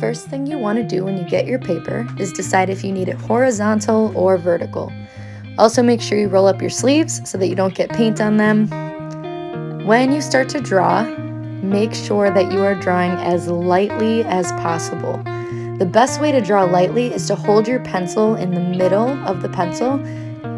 first thing you want to do when you get your paper is decide if you need it horizontal or vertical. Also make sure you roll up your sleeves so that you don't get paint on them. When you start to draw, make sure that you are drawing as lightly as possible. The best way to draw lightly is to hold your pencil in the middle of the pencil.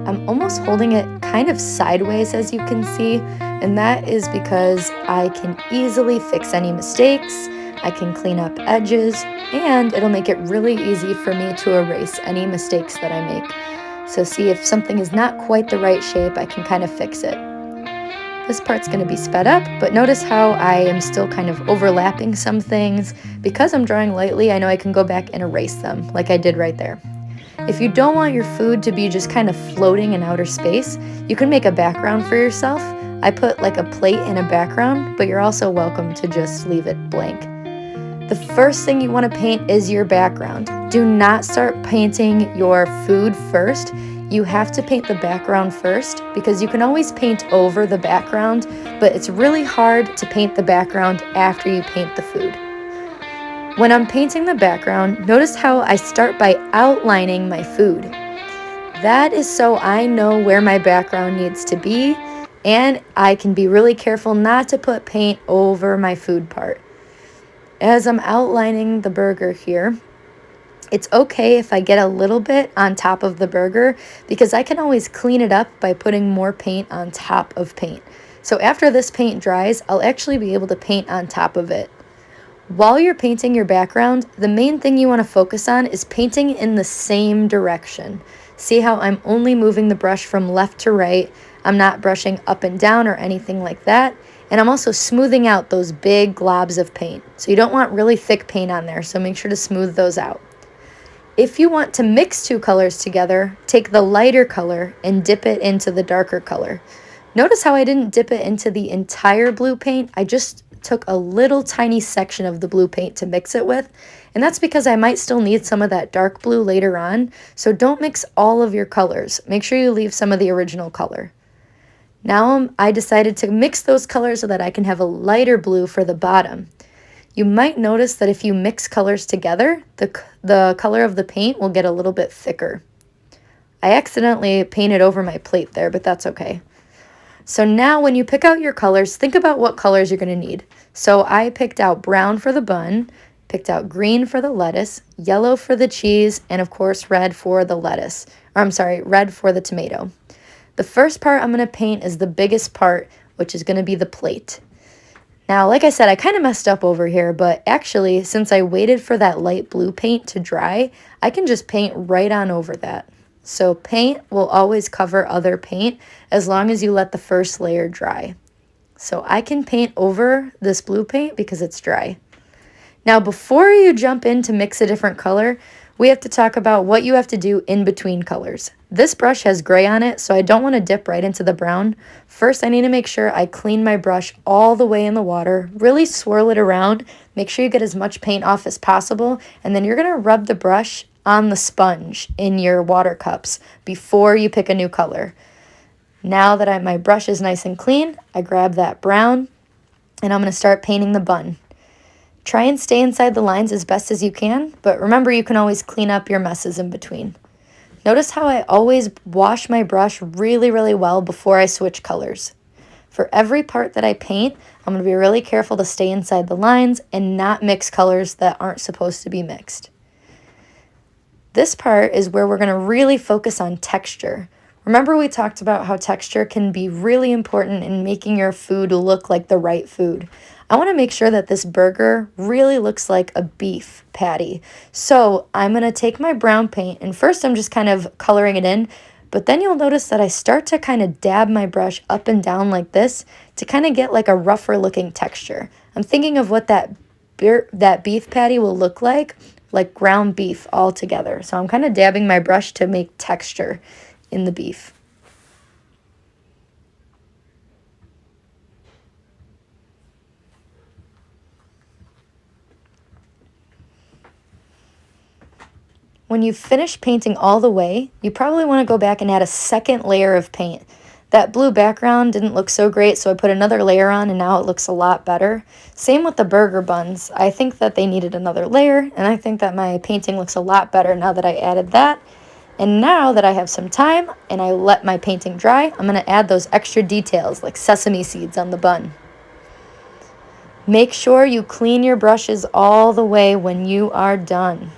I'm almost holding it kind of sideways, as you can see, and that is because I can easily fix any mistakes, I can clean up edges, and it'll make it really easy for me to erase any mistakes that I make. So see, if something is not quite the right shape, I can kind of fix it. This part's going to be sped up, but notice how I am still kind of overlapping some things. Because I'm drawing lightly, I know I can go back and erase them, like I did right there. If you don't want your food to be just kind of floating in outer space, you can make a background for yourself. I put like a plate in a background, but you're also welcome to just leave it blank. The first thing you want to paint is your background. Do not start painting your food first. You have to paint the background first because you can always paint over the background, but it's really hard to paint the background after you paint the food. When I'm painting the background, notice how I start by outlining my food. That is so I know where my background needs to be, and I can be really careful not to put paint over my food part. As I'm outlining the burger here, it's okay if I get a little bit on top of the burger because I can always clean it up by putting more paint on top of paint. So after this paint dries, I'll actually be able to paint on top of it. While you're painting your background, the main thing you want to focus on is painting in the same direction. See how I'm only moving the brush from left to right. I'm not brushing up and down or anything like that. And I'm also smoothing out those big globs of paint. So you don't want really thick paint on there, so make sure to smooth those out. If you want to mix two colors together, take the lighter color and dip it into the darker color. Notice how I didn't dip it into the entire blue paint. I just took a little tiny section of the blue paint to mix it with, and that's because I might still need some of that dark blue later on, so don't mix all of your colors. Make sure you leave some of the original color. Now I decided to mix those colors so that I can have a lighter blue for the bottom. You might notice that if you mix colors together, the color of the paint will get a little bit thicker. I accidentally painted over my plate there, but that's okay. So now when you pick out your colors, think about what colors you're going to need. So I picked out brown for the bun, picked out green for the lettuce, yellow for the cheese, and of course red for the red for the tomato. The first part I'm going to paint is the biggest part, which is going to be the plate. Now, like I said, I kind of messed up over here, but actually, since I waited for that light blue paint to dry, I can just paint right on over that. So paint will always cover other paint as long as you let the first layer dry. So I can paint over this blue paint because it's dry. Now, before you jump in to mix a different color, we have to talk about what you have to do in between colors. This brush has gray on it, so I don't want to dip right into the brown. First, I need to make sure I clean my brush all the way in the water, really swirl it around, make sure you get as much paint off as possible, and then you're going to rub the brush on the sponge in your water cups before you pick a new color. Now that my brush is nice and clean, I grab that brown, and I'm going to start painting the bun. Try and stay inside the lines as best as you can, but remember you can always clean up your messes in between. Notice how I always wash my brush really, really well before I switch colors. For every part that I paint, I'm going to be really careful to stay inside the lines and not mix colors that aren't supposed to be mixed. This part is where we're going to really focus on texture. Remember we talked about how texture can be really important in making your food look like the right food. I want to make sure that this burger really looks like a beef patty. So I'm going to take my brown paint, and first I'm just kind of coloring it in, but then you'll notice that I start to kind of dab my brush up and down like this to kind of get like a rougher looking texture. I'm thinking of what that beef patty will look like ground beef all together. So I'm kind of dabbing my brush to make texture in the beef. When you finish painting all the way, you probably want to go back and add a second layer of paint. That blue background didn't look so great, so I put another layer on and now it looks a lot better. Same with the burger buns. I think that they needed another layer, and I think that my painting looks a lot better now that I added that. And now that I have some time and I let my painting dry, I'm going to add those extra details like sesame seeds on the bun. Make sure you clean your brushes all the way when you are done.